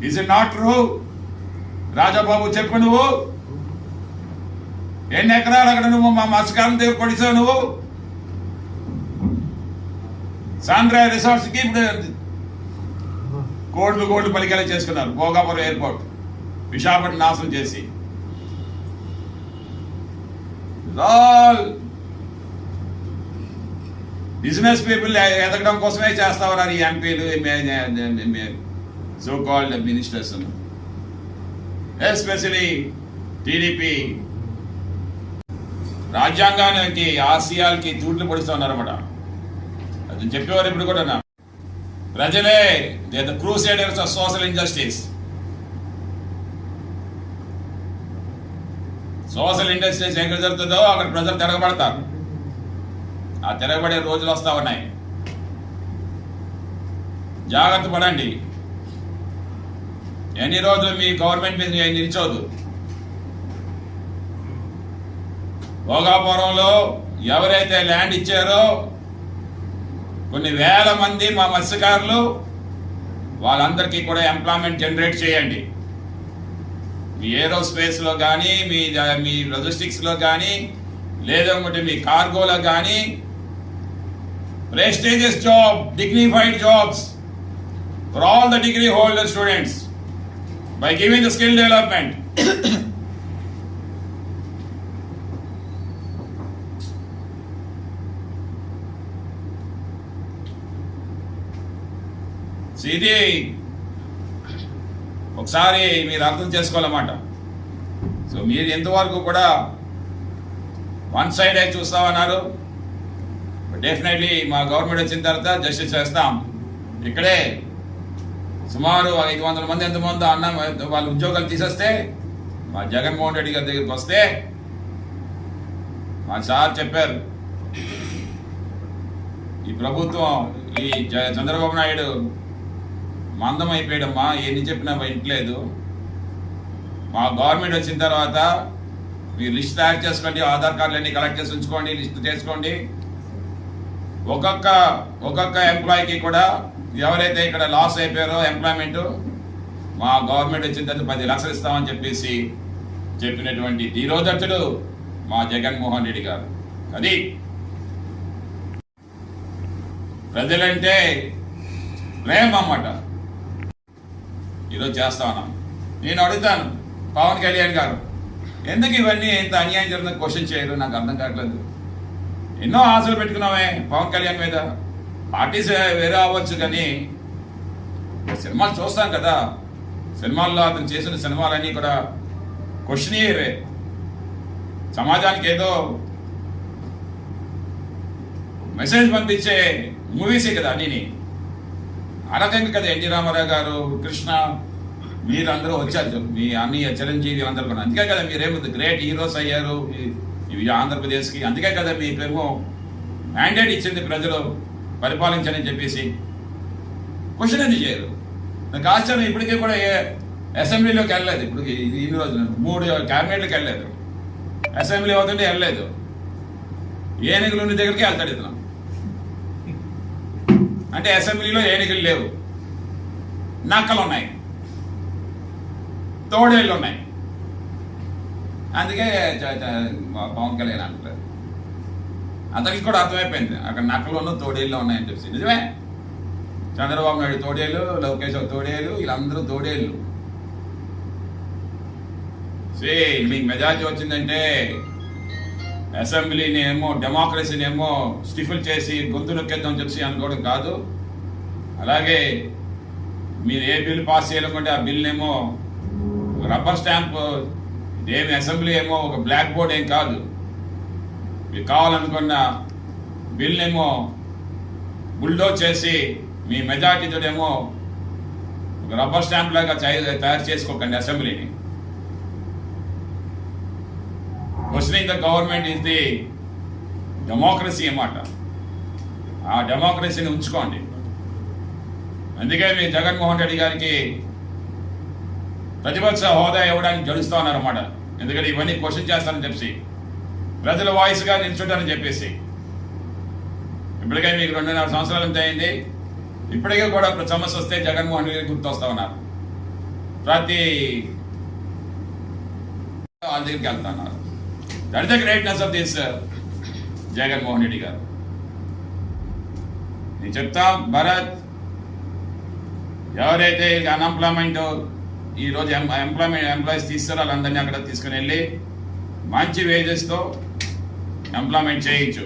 Is it not true? Rajababu చెప్పు, నువ్వు ఎన్ని ఎకరాలు అక్కడ నువ్వు మా మత్స్యకారం దగ్గర కొడిసావు? నువ్వు సాండ్రాయ్ రిసార్ట్స్ కి ఇప్పుడు కోట్లు పలికేలా చేసుకున్నారు. భోగాపురం ఎయిర్పోర్ట్ విశాఖపట్నం నాశనం చేసి ఆల్ బిజినెస్ పీపుల్ ఎదగడం కోసమే చేస్తా ఉన్నారు ఈ ఎంపీలు, so called ministers, especially TDP. రాజ్యాంగానికి ఆశయాలకి తూట్లు పొడుస్తూ ఉన్నారన్నమాట. అది చెప్పేవారు ఇప్పుడు కూడా. ప్రజలే the crusaders of social injustice. Social industries ఎక్కడ జరుగుతుందో అక్కడ ప్రజలు తిరగబడతారు. ఆ తిరగబడే రోజులు వస్తా ఉన్నాయి. జాగ్రత్త పడండి. ఎన్ని రోజులు మీ గవర్నమెంట్ మీద నిల్చోదు. భోగాపురంలో ఎవరైతే ల్యాండ్ ఇచ్చారో కొన్ని వేల మంది మా మత్స్యకారులు, వాళ్ళందరికీ కూడా ఎంప్లాయ్మెంట్ జనరేట్ చేయండి. మీ ఏరోస్పేస్లో కానీ, మీ లాజిస్టిక్స్లో కానీ, లేదంటే మీ కార్గోలో కానీ prestigious job, dignified jobs for all the degree holder students by giving the skill development. ఇది ఒకసారి మీరు అర్థం చేసుకోవాలన్నమాట. సో మీరు ఎంతవరకు కూడా వన్ సైడ్ అయి చూస్తామన్నారు. డెఫినెట్లీ మా గవర్నమెంట్ వచ్చిన తర్వాత జస్టిస్ చేస్తాం. ఇక్కడే సుమారు 500 మంది ఎంతమంది అన్న వాళ్ళ ఉద్యోగాలు తీసేస్తే, మా జగన్మోహన్ రెడ్డి గారి దగ్గరికి వస్తే మా సార్ చెప్పారు, ఈ ప్రభుత్వం, ఈ చంద్రబాబు నాయుడు మందం అయిపోయాడమ్మా, ఎన్ని చెప్పినా వింటలేదు. మా గవర్నమెంట్ వచ్చిన తర్వాత మీరు లిస్ట్ తయారు చేసుకోండి, ఆధార్ కార్డులు అన్ని కలెక్ట్ చేసి ఉంచుకోండి, లిస్ట్ చేసుకోండి. ఒక్కొక్క ఎంప్లాయీకి కూడా ఎవరైతే ఇక్కడ లాస్ అయిపోయారో ఎంప్లాయ్మెంట్, మా గవర్నమెంట్ వచ్చిన తర్వాత 10 లక్షలు ఇస్తామని చెప్పేసి చెప్పినటువంటి ధీరోదత్తుడు మా జగన్మోహన్ రెడ్డి గారు. అది ప్రజలంటే ప్రేమ అన్నమాట. ఈరోజు చేస్తా ఉన్నాం. నేను అడుగుతాను పవన్ కళ్యాణ్ గారు, ఎందుకు ఇవన్నీ ఇంత అన్యాయం జరుగుతుందో క్వశ్చన్ చేయరు? నాకు అర్థం కావట్లేదు. ఎన్నో ఆశలు పెట్టుకున్నామే పవన్ కళ్యాణ్ మీద. పార్టీస్ వేరే అవ్వచ్చు, కానీ సినిమాలు చూస్తాం కదా, సినిమాల్లో అతను చేసిన సినిమాలన్నీ కూడా క్వశ్చనీయరే. సమాజానికి ఏదో మెసేజ్ పంపించే మూవీసే కదా అన్నీ. ఆ రకంగా కదా ఎన్టీ రామారావు గారు, కృష్ణ, మీరందరూ వచ్చారు, మీ అన్నయ్య చిరంజీవి అందరూ కూడా. అందుకే కదా మీరేమో గ్రేట్ హీరోస్ అయ్యారు ఇవి ఆంధ్రప్రదేశ్కి. అందుకే కదా మీకేమో మ్యాండేట్ ఇచ్చింది ప్రజలు పరిపాలించని చెప్పేసి. క్వశ్చన్ ఎందుకు చేయరు? నాకు ఆశ్చర్యం. ఇప్పటికీ కూడా అసెంబ్లీలోకి వెళ్ళలేదు. ఇప్పుడు ఇన్ని రోజులు 3 క్యాబినెట్లకు వెళ్ళలేదు. అసెంబ్లీ అవుతుంటే వెళ్ళలేదు. ఏనుగులు ఉన్న దగ్గరికి వెళ్తాడు ఇతను. అంటే అసెంబ్లీలో ఏనుగులు లేవు, నక్కలు ఉన్నాయి, తోడేళ్ళు ఉన్నాయి. అందుకే పవన్ కళ్యాణ్ అంటారు. అతనికి కూడా అర్థమైపోయింది అక్కడ నక్కలు తోడేళ్ళు ఉన్నాయని చెప్పి. నిజమే, చంద్రబాబు నాయుడు తోడేళ్ళు, లోకేష్ తోడేళ్ళు, వీళ్ళందరూ తోడేళ్ళు. మీకు మెజారిటీ వచ్చిందంటే అసెంబ్లీని ఏమో, డెమోక్రసీని ఏమో స్టిఫుల్ చేసి గొంతు నొక్కేద్దాం చెప్పి అనుకోవడం కాదు. అలాగే మీరు ఏ బిల్ పాస్ చేయాలనుకుంటే ఆ బిల్నేమో రబ్బర్ స్టాంప్, ఏమి అసెంబ్లీ ఏమో ఒక బ్లాక్ బోర్డ్ ఏం కాదు. మీకు కావాలనుకున్న బిల్నేమో బుల్డోజ్ చేసి మీ మెజార్టీతోనేమో ఒక రబ్బర్ స్టాంప్ లాగా తయారు చేసుకోకండి అసెంబ్లీని. Questioning the government is the democracy అన్నమాట. ఆ డెమోక్రసీని ఉంచుకోండి. అందుకే మీ జగన్మోహన్ రెడ్డి గారికి ప్రతిపక్ష హోదా ఇవ్వడానికి జడుస్తూ ఉన్నారన్నమాట. ఎందుకంటే ఇవన్నీ క్వశ్చన్ చేస్తారని చెప్పి, ప్రజల వాయిస్గా నిల్చుంటారని చెప్పేసి. ఇప్పటికే మీకు 2.5 సంవత్సరాలు ఎంత అయింది. ఇప్పటికే కూడా సమస్య వస్తే జగన్మోహన్ రెడ్డి గుర్తొస్తా ఉన్నారు. ప్రతి వాళ్ళ దగ్గరికి వెళ్తున్నారు. That the greatness of this Jaganmohan Reddy గారు. నేను చెప్తా, భరత్, ఎవరైతే అన్ఎంప్లాయ్మెంట్ ఈరోజు ఎంప్లాయీస్ తీస్తారో వాళ్ళందరినీ అక్కడ తీసుకుని వెళ్ళి మంచి వేజెస్తో ఎంప్లాయ్మెంట్ చేయించు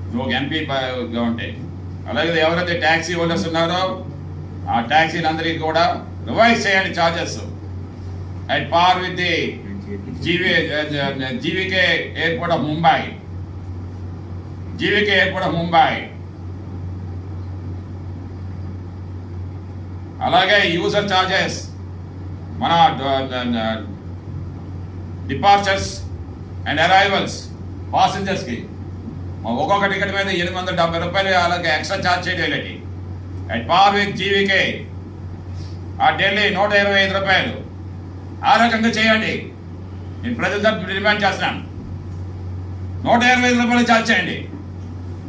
నువ్వు ఒక ఎంపీగా ఉంటే. అలాగే ఎవరైతే ట్యాక్సీ హోల్డర్స్ ఉన్నారో ఆ ట్యాక్సీలందరికీ కూడా రివైజ్ చేయండి charges at par with the GVK airport of Mumbai. GVK airport of Mumbai. అలాగే యూజర్ చార్జెస్ మన డిపార్చర్స్ అండ్ అరైవల్స్ పాసెంజర్స్కి ఒక్కొక్క టికెట్ మీద 870 రూపాయలు అలాగే ఎక్స్ట్రా ఛార్జ్ చేయడం అట్ పార్ విత్ జీవీకే. ఆ ఢిల్లీ 125 రూపాయలు. ఆ రకంగా చేయండి. నేను ప్రజల తరఫున డిమాండ్ చేస్తున్నాను. 125 రూపాయలు ఛార్జ్ చేయండి.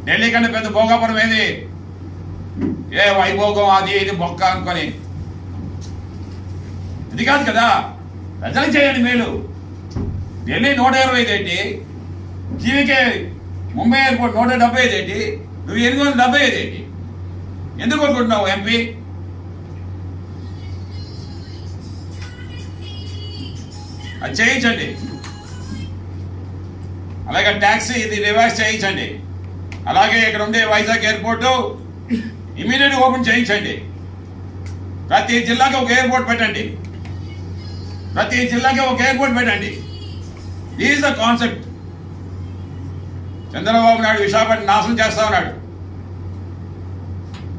ఢిల్లీ కంటే పెద్ద భోగాపురం ఏది? ఏ వైభోగం అది ఇది బొక్క అనుకొని ఇది కాదు కదా. ప్రజలకు చేయండి మేలు. ఢిల్లీ 125 ఏంటి? జీవీకే ముంబై ఎయిర్పోర్ట్ 175 ఏంటి? నువ్వు 875 ఏంటి? ఎందుకు కొనుక్కుంటున్నావు ఎంపీ? అది చేయించండి. అలాగే ట్యాక్సీ ఇది రివర్స్ చేయించండి. అలాగే ఇక్కడ ఉండే వైజాగ్ ఎయిర్పోర్టు ఇమీడియట్ ఓపెన్ చేయించండి. ప్రతి జిల్లాకి ఒక ఎయిర్పోర్ట్ పెట్టండి. ప్రతి జిల్లాకి ఒక ఎయిర్పోర్ట్ పెట్టండి. Is the concept. Chandrababu Naidu Visakhapatnam నాశనం చేస్తా ఉన్నాడు.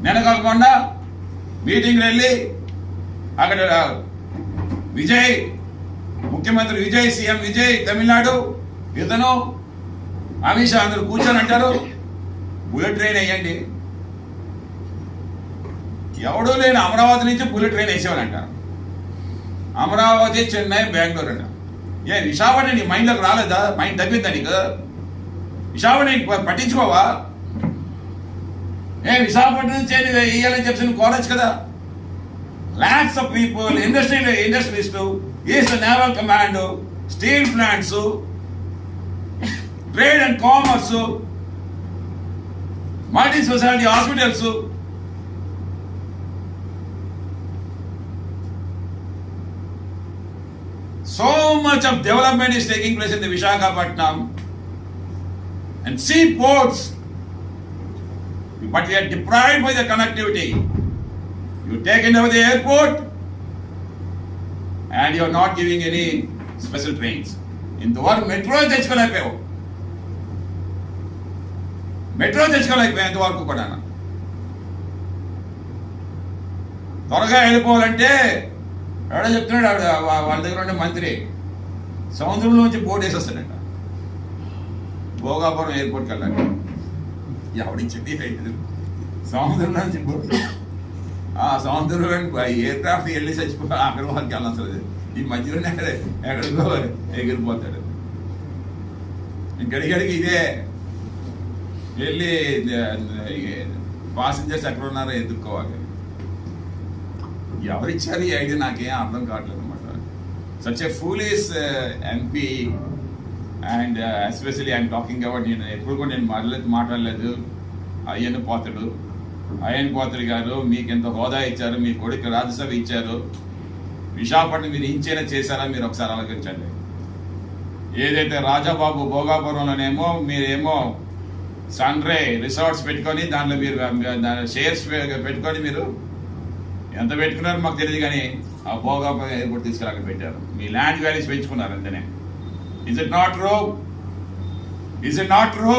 నేను కాకుండా మీటింగ్కి వెళ్ళి అక్కడ విజయ్, ముఖ్యమంత్రి విజయ్, సీఎం విజయ్ తమిళనాడు, ఇతను అమిత్ షా అందరూ కూర్చొని అంటారు బుల్లెట్ ట్రైన్ వేయండి. ఎవడూ లేని అమరావతి నుంచి బుల్లెట్ ట్రైన్ వేసేవాళ్ళంట. అమరావతి, చెన్నై, బెంగళూరు అంట. ఏ విశాఖపట్నం నీ మైండ్లోకి రాలేదా? మైండ్ తగ్గిందా నీకు? విశాఖపట్నం పట్టించుకోవా? ఏ విశాఖపట్నం నుంచి వేయాలని చెప్పి నువ్వు కోరచ్చు కదా. lakhs of people, industrialist, east naval command, steel plants, trade and commerce, multi speciality hospitals, so much of development is taking place in the Visakhapatnam and seaports, but we are deprived by the connectivity. You taken over the airport and you are not giving any special trains. ఇంతవరకు metro తెచ్చుకోలేకపోయావు. ఇంతవరకు కూడా త్వరగా వెళ్ళిపోవాలంటే ఎవడో చెప్తున్నాడు, ఆవిడ వాళ్ళ దగ్గర ఉండే మంత్రి సముద్రంలోంచి బోట్ వేసేస్తాడంట భోగాపురం ఎయిర్పోర్ట్కి వెళ్ళాలి. ఎవడిచ్చింది సముద్రం నుంచి బోట్, ఆ సముద్రంలో ఎయిర్ క్రాఫ్ట్ వెళ్ళి చచ్చిపో అక్కడ వాళ్ళకి వెళ్ళాల్సి ఈ మధ్యలోనే ఎక్కడికో ఎగిరిపోతాడు. గడిగడికి ఇదే వెళ్ళి పాసింజర్స్ ఎక్కడ ఉన్నారో ఎదుర్కోవాలి. ఎవరిచ్చారు ఈ ఐడియా నాకేం అర్థం కావట్లేదు అనమాట. Such a foolish MP and especially I'm talking about, నేను ఎప్పుడు కూడా నేను మాట్లాడలేదు అయ్యన్న పోతడు గారు. మీకు ఎంత హోదా ఇచ్చారు, మీ కొడుకు రాజ్యసభ ఇచ్చారు, విశాఖపట్నం మీరు ఇంచైనా చేశారా మీరు ఒకసారి ఆలోచించండి. ఏదైతే రాజాబాబు భోగాపురంలోనేమో మీరేమో సన్రే రిసార్ట్స్ పెట్టుకొని దాంట్లో మీరు షేర్స్ పెట్టుకొని మీరు ఎంత పెట్టుకున్నారో మాకు తెలియదు, కానీ ఆ భోగాపురం ఎయిర్పోర్ట్ తీసుకుని అక్కడ పెట్టారు. మీ ల్యాండ్ వాల్యూస్ పెంచుకున్నారు అంతనే. Is it not true?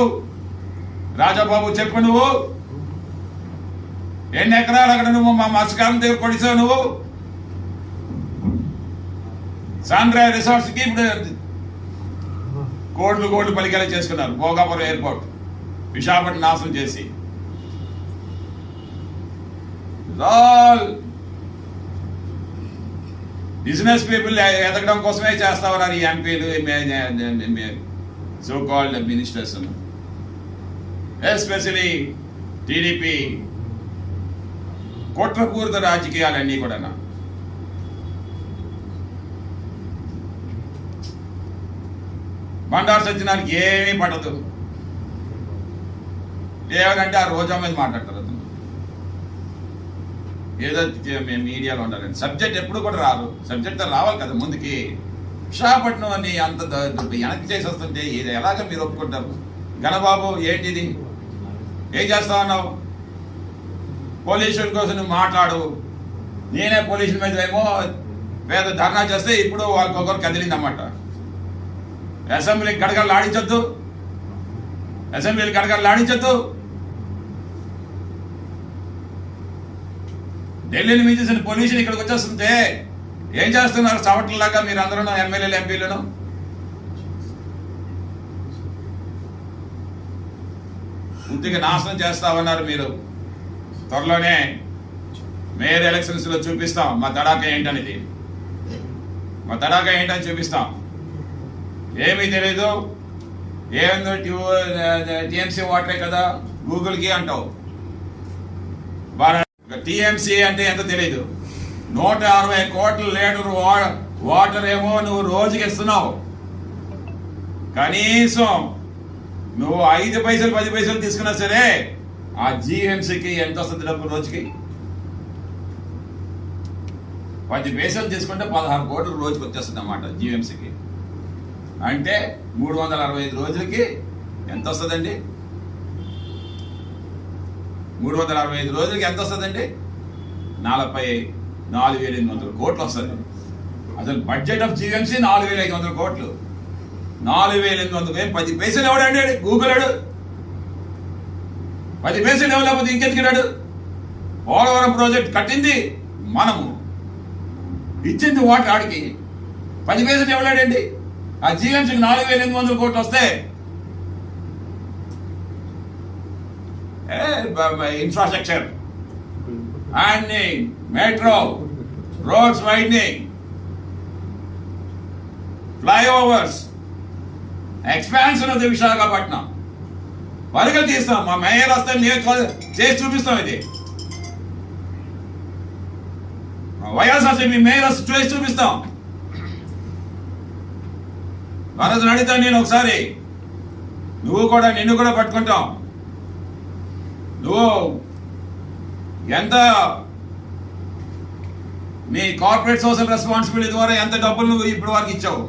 Rajababu చెప్పు, నువ్వు ఎన్ని ఎకరాలు అక్కడ నువ్వు మా మత్స్యకారుల దగ్గర కొడిసావు? నువ్వు సన్రే రిసార్ట్స్కి ఇప్పుడు కోట్లు పలికేలా చేసుకున్నారు. భోగాపురం ఎయిర్పోర్ట్ విశాఖపట్నం నాశనం చేసి ఆల్ బిజినెస్ పీపుల్ ఎదగడం కోసమే చేస్తా ఉన్నారు ఈ ఎంపీలు, so called ministers, especially TDP కుట్రపూరిత రాజకీయాలన్నీ కూడా. బండారు సత్యనారాయణకి ఏమీ పడదు. ఏమంటే ఆ రోజా మీద మాట్లాడతారు అతను. ఏదో మేము మీడియాలో ఉండాలండి. సబ్జెక్ట్ ఎప్పుడు కూడా రారు. సబ్జెక్ట్ రావాలి కదా ముందుకి. విశాఖపట్నం అని అంత వెనక్కి చేసి వస్తుంటే ఇది ఎలాగ మీరు ఒప్పుకుంటారు? గణబాబు ఏంటిది? ఏం చేస్తా ఉన్నావు? పొల్యూషన్ కోసం నువ్వు మాట్లాడు. నేనే పొల్యూషన్ మీద ఏమో పేద ధర్నా చేస్తే ఇప్పుడు వాళ్ళకొకరు కదిలిందన్నమాట. అసెంబ్లీకి గడగడలు ఆడించొద్దు, అసెంబ్లీకి గడగడలు ఆడించొద్దు. ఢిల్లీని మించేసిన పొల్యూషన్ ఇక్కడికి వచ్చేస్తుంటే ఏం చేస్తున్నారు? చవట్లలాగా మీరు అందరూ ఎమ్మెల్యేలు ఎంపీలను. పూర్తిగా నాశనం చేస్తామన్నారు మీరు. త్వరలోనే మేయర్ ఎలక్షన్స్ లో చూపిస్తాం మా తడాకా ఏంటనేది. మా తడాకా ఏంటని చూపిస్తాం. ఏమీ తెలీదు. ఏందో టీఎంసీ వాటరే కదా గూగుల్కి అంటావు. టీఎంసీ అంటే ఎంత తెలీదు. 160 కోట్ల లీటర్ వాటర్ ఏమో నువ్వు రోజుకి ఇస్తున్నావు. కనీసం నువ్వు 5 పైసలు 10 పైసలు తీసుకున్నా సరే ఆ జీఎంసీకి ఎంత వస్తుంది డబ్బు రోజుకి? 10 పైసలు తీసుకుంటే 16 కోట్లు రోజుకి వచ్చేస్తుంది అన్నమాట జీఎంసీకి. అంటే 365 రోజులకి ఎంత వస్తుందండి? 365 రోజులకి ఎంత వస్తుందండి? 44,800 కోట్లు వస్తుంది. అసలు బడ్జెట్ ఆఫ్ జీఎంసీ 4,500 కోట్లు. 4,800 10 పైసలు ఎవడండి? గూగుల్ అడు. 10 పైసలు ఇవ్వలేకపోతే ఇంకెందుకున్నాడు? పోలవరం ప్రాజెక్ట్ కట్టింది మనము, ఇచ్చింది వాటర్ ఆడికి. 10 పైసలు ఇవ్వలేడండి. ఆ జీఎంసీకి 4,800 కోట్లు వస్తే ఇన్ఫ్రాస్ట్రక్చర్ అన్ని, metro, roads widening, flyovers, expansion of the Visakhapatnam వరకలు తీస్తాం. మా మేయర్ వస్తే చేసి చూపిస్తాం. ఇది వైఎస్ఆర్సీపీ మేయర్ వస్తే చేసి చూపిస్తాం. భరత్ అడిగితే నేను ఒకసారి నిన్ను కూడా పట్టుకుంటాం. నువ్వు ఎంత నీ కార్పొరేట్ సోషల్ రెస్పాన్సిబిలిటీ ద్వారా ఎంత డబ్బులు నువ్వు ఇప్పుడు వరకు ఇచ్చావు?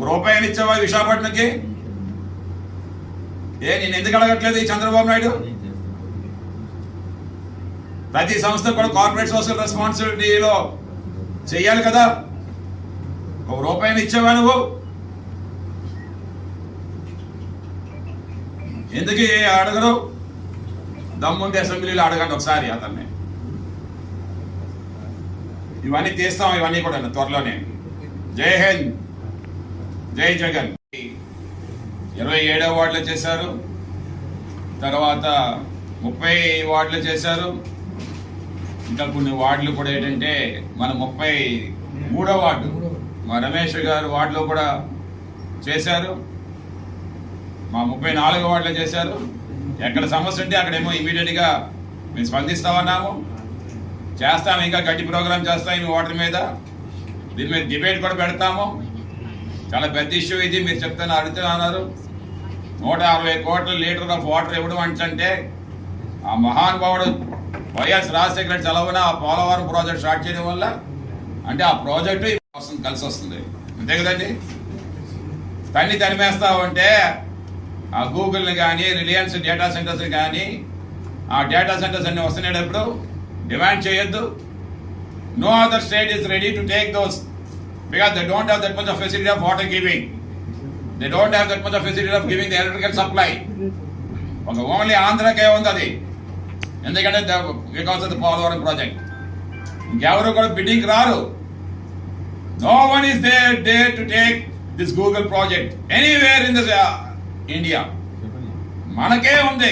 ₹1 ఇచ్చావా విశాఖపట్నంకి? నేను ఎందుకు అడగట్లేదు ఈ చంద్రబాబు నాయుడు? ప్రతి సంస్థ కూడా కార్పొరేట్ సోషల్ రెస్పాన్సిబిలిటీలో చెయ్యాలి కదా. ₹1 ఇచ్చావా నువ్వు? ఎందుకు అడగరు? దమ్ముంటే అసెంబ్లీలో అడగండి ఒకసారి అతన్ని. ఇవన్నీ తీస్తాం, ఇవన్నీ కూడా త్వరలోనే. జై హింద్, జై జగన్. 27వ వార్డులో చేశారు, తర్వాత 30 వార్డులు చేశారు. ఇంకా కొన్ని వార్డులు కూడా ఏంటంటే మన 33వ వార్డు మా రమేష్ గారు వార్డులో కూడా చేశారు. మా 34వ వార్డులో చేశారు. ఎక్కడ సమస్య ఉంటే అక్కడేమో ఇమీడియట్గా మేము స్పందిస్తామన్నాము, చేస్తాము. ఇంకా గట్టి ప్రోగ్రామ్ చేస్తాం ఈ వాటర్ మీద. దీని మీద డిబేట్ కూడా పెడతాము. చాలా పెద్ద ఇష్యూ ఇది. మీరు అడుగుతున్నారు 160 కోట్ల లీటర్ ఆఫ్ వాటర్ ఇవ్వడం అంటే ఆ మహానుభావుడు వైఎస్ రాజశేఖర చలవన ఆ పోలవరం ప్రాజెక్ట్ స్టార్ట్ చేయడం వల్ల అంటే ఆ ప్రాజెక్టు కలిసి వస్తుంది. అంతే కదండి. తరిమేస్తావు అంటే ఆ గూగుల్ని కానీ రిలయన్స్ డేటా సెంటర్స్ని కానీ ఆ డేటా సెంటర్స్ అన్ని వస్తున్నప్పుడు డిమాండ్ చేయొద్దు. No other state is ready to take those because they don't have that much of facility of water giving. They don't have that much of facility of giving the electrical supply. ఒక only ఆంధ్రకే ఉంది అది. ఎందుకంటే because of the Polavaram project. ఇంకెవరు కూడా bidding రారు. No one is there to take this Google project anywhere in this India. మనకే ఉంది,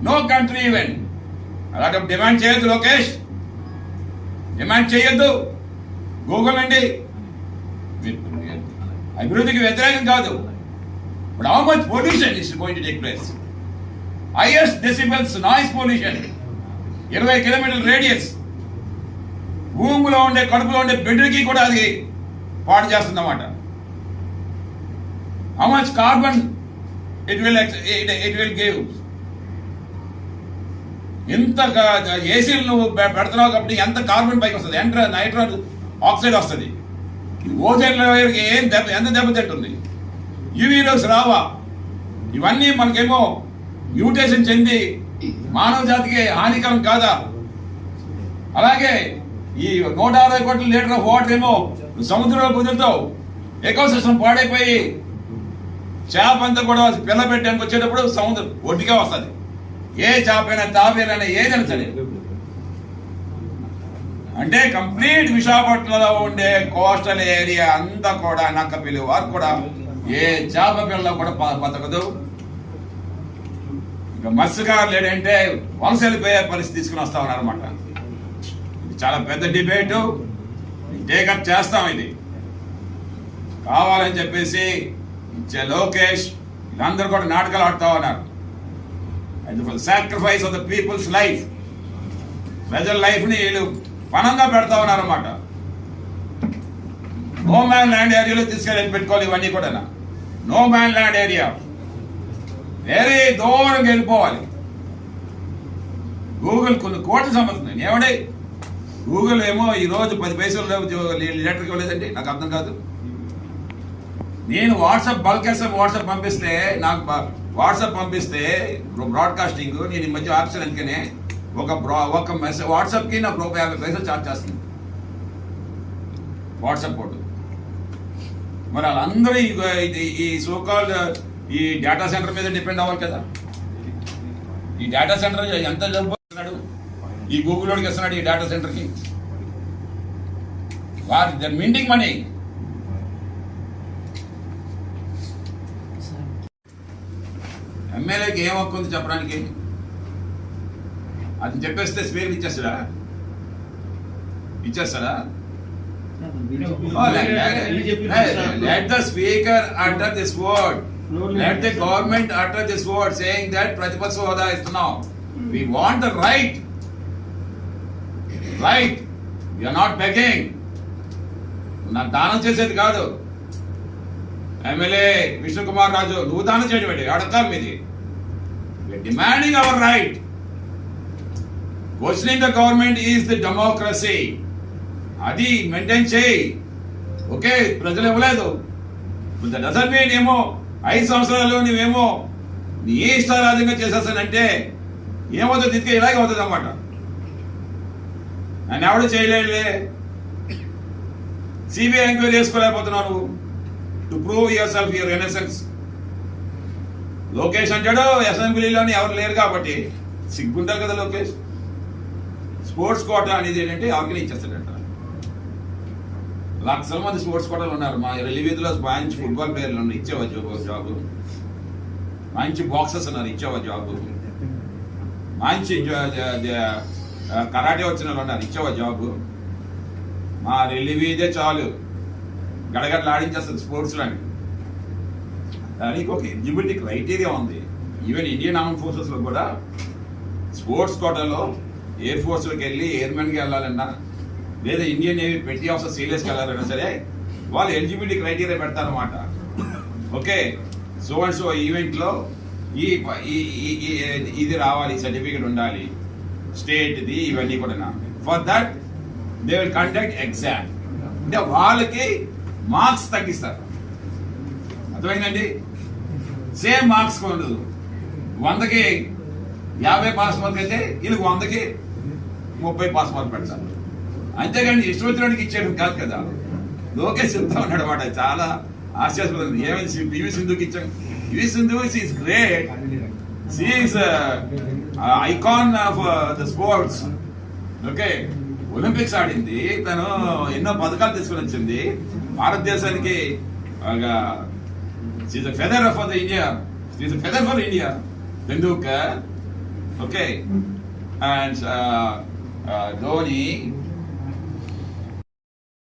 నో కంట్రీ ఈవెన్. అలాంటి డిమాండ్ చేయొద్దు లోకేష్, డిమాండ్ చేయొద్దు. గూగుల్ అండి అభివృద్ధికి వ్యతిరేకం కాదు. But how much pollution is going to take place? Highest decibels noise pollution 20 కిలోమీటర్ల రేడియస్. భూమిలో ఉండే కడుపులో ఉండే బిడ్డకి కూడా అది పాడు చేస్తుంది అన్నమాట. How much carbon it will give. ఇంత ఏసీలు నువ్వు పెడుతున్నావు కాబట్టి ఎంత కార్బన్ పైకి వస్తుంది, నైట్రోజన్ ఆక్సైడ్ వస్తుంది. ఓజోన్ లేయర్కి ఎంత దెబ్బతింటుంది, యూవీ రేస్ రావా, ఇవన్నీ మనకేమో మ్యూటేషన్ చెంది మానవ జాతికి హానికరం కాదా? అలాగే ఈ 160 కోట్ల లీటర్ ఆఫ్ వాటర్ ఏమో సముద్రంలో కుదురుతావు, ఎకోసిస్టమ్ పాడైపోయి చేప అంతా కూడా పిల్ల పెట్టడానికి వచ్చేటప్పుడు సముద్రం ఒడ్డుగా వస్తుంది. ఏ చేపైనా తాబేలైనా ఏదైనా సరే. అంటే కంప్లీట్ విశాఖపట్నంలో ఉండే కోస్టల్ ఏరియా అంతా కూడా నక్కపిల్లి వారు కూడా ఏ చేప పిల్ల కూడా బతకదు. ఇక మత్స్యకారులు లేడంటే వలస వెళ్ళిపోయే పరిస్థితి తీసుకుని వస్తా ఉన్నారన్నమాట. ఇది చాలా పెద్ద డిబేటు, టేకప్ చేస్తాం. ఇది కావాలని చెప్పేసి ఇచ్చే లోకేష్ వీళ్ళందరూ కూడా నాటకాలు ఆడుతూ ఉన్నారు. Sacrifice of the people's life, ప్రజల లైఫ్ ని వీళ్ళు పనంగా పెడతా ఉన్నారన్నమాట. నో మ్యాన్ ల్యాండ్ ఏరియాలో తీసుకెళ్ళి పెట్టుకోవాలి. ఇవన్నీ కూడా నో మ్యాన్ ల్యాండ్ ఏరియా, వేరే దూరంగా వెళ్ళిపోవాలి. గూగుల్ కొన్ని కోట్లు సంబంధించింది. ఏమండి గూగుల్ ఏమో ఈరోజు 10 పైసలు లీటర్కి ఇవ్వలేదండి, నాకు అర్థం కాదు. నేను వాట్సాప్ పంపిస్తే, నాకు వాట్సాప్ పంపిస్తే బ్రాడ్కాస్టింగ్, నేను ఈ మధ్య ఆప్షన్ అందుకనే ఒక మెసేజ్ వాట్సాప్కి నాకు ₹50 ఛార్జ్ చేస్తుంది వాట్సాప్ కోడ్. మరి వాళ్ళందరూ ఈ సోకాల్ ఈ డేటా సెంటర్ మీద డిపెండ్ అవ్వాలి కదా. ఈ డేటా సెంటర్ ఎంత జరుపుతున్నాడు ఈ గూగుల్ వాడికి ఇస్తున్నాడు, ఈ డేటా సెంటర్కి వారి మింటింగ్ మనీ. ఎమ్మెల్యేకి ఏం హక్కు ఉంది చెప్పడానికి? అది చెప్పేస్తే speaker ఇచ్చేస్తాడా? Let the speaker utter this word. Let the government utter this word saying that ప్రతిపక్ష హోదా ఇస్తున్నాం. We want the right. We are not begging. నాకు దానం చేసేది కాదు. ఎమ్మెల్యే విష్ణుకుమార్ రాజు, నువ్వు దానం చేయడం ఏంటి? అడగాలి మీది. We are demanding our right. Questioning the government is the democracy. అది మెయింటైన్ చేయి. ఓకే, ప్రజలు ఇవ్వలేదు, డజన్ మీన్ ఏమో 5 సంవత్సరాలు నువ్వేమో నీ ఇష్టారాజ్యంగా చేసేస్తానంటే ఏమవుతుంది? ఇంకే ఇలాగే అవుతుంది అన్నమాట. నన్ను ఎవడు చేయలేదులే. సిబిఐ ఎంక్వైరీ చేసుకోలేకపోతున్నావు నువ్వు to prove your self, your innocence. Lokesh అంటాడు అసెంబ్లీలోని ఎవరు లేరు కాబట్టి సిగ్గుంటారు కదా లోకేష్. స్పోర్ట్స్ కోటా అనేది ఏంటంటే ఆర్గనైజ్ చేస్తాడంట. లక్షల మంది స్పోర్ట్స్ కోటాలు ఉన్నారు. మా రిలీవీధిలో మంచి ఫుట్బాల్ ప్లేయర్లు ఉన్నారు, ఇచ్చేవా జాబ్. మంచి బాక్సర్స్ ఉన్నారు, ఇచ్చేవా జాబ్. మంచి కరాటే వచ్చిన వాళ్ళు ఉన్నారు, ఇచ్చేవా జాబ్. మా రిలీవీదే చాలు గడగడలు ఆడించేస్తుంది స్పోర్ట్స్లోని. దానికి ఒక ఎలిజిబిలిటీ క్రైటీరియా ఉంది. ఈవెన్ ఇండియన్ ఆర్మ్ ఫోర్సెస్లో కూడా స్పోర్ట్స్ కోటాలో ఎయిర్ ఫోర్స్లోకి వెళ్ళి ఎయిర్మెన్కి వెళ్ళాలన్నా, లేదా ఇండియన్ నేవీ పెట్టి ఆఫీసర్ సీరియస్కి వెళ్ళాలన్నా సరే వాళ్ళు ఎలిజిబిలిటీ క్రైటీరియా పెడతారన్నమాట. ఓకే, సో అండ్ సో ఈవెంట్లో ఇది రావాలి, సర్టిఫికేట్ ఉండాలి, స్టేట్ది, ఇవన్నీ కూడా. For that they will conduct exam. అంటే వాళ్ళకి మార్క్స్ తగ్గిస్తారు. అర్థమైందండి? సేమ్ మార్క్స్ ఉండదు. 100కి 50 పాస్ మార్క్ అయితే వీళ్ళకి 100కి 30 పాస్ మార్క్ పెడతారు. అంతేగాని ఇష్టం వచ్చినడికి ఇచ్చేయడం కాదు కదా. లోకేష్ చెప్తా ఉన్నాడు అన్నమాట. చాలా ఆశ్చర్యపోతుంది. ఏమైంది పివి సింధుకి ఇచ్చాం? P V Sindhu is great. She is icon of the sports. Okay, Olympics ఆడింది తను, ఎన్నో పథకాలు తీసుకుని వచ్చింది భారతదేశానికి. She is a feather for the India. She is a feather for India. Tendulkar, okay, and Dhoni.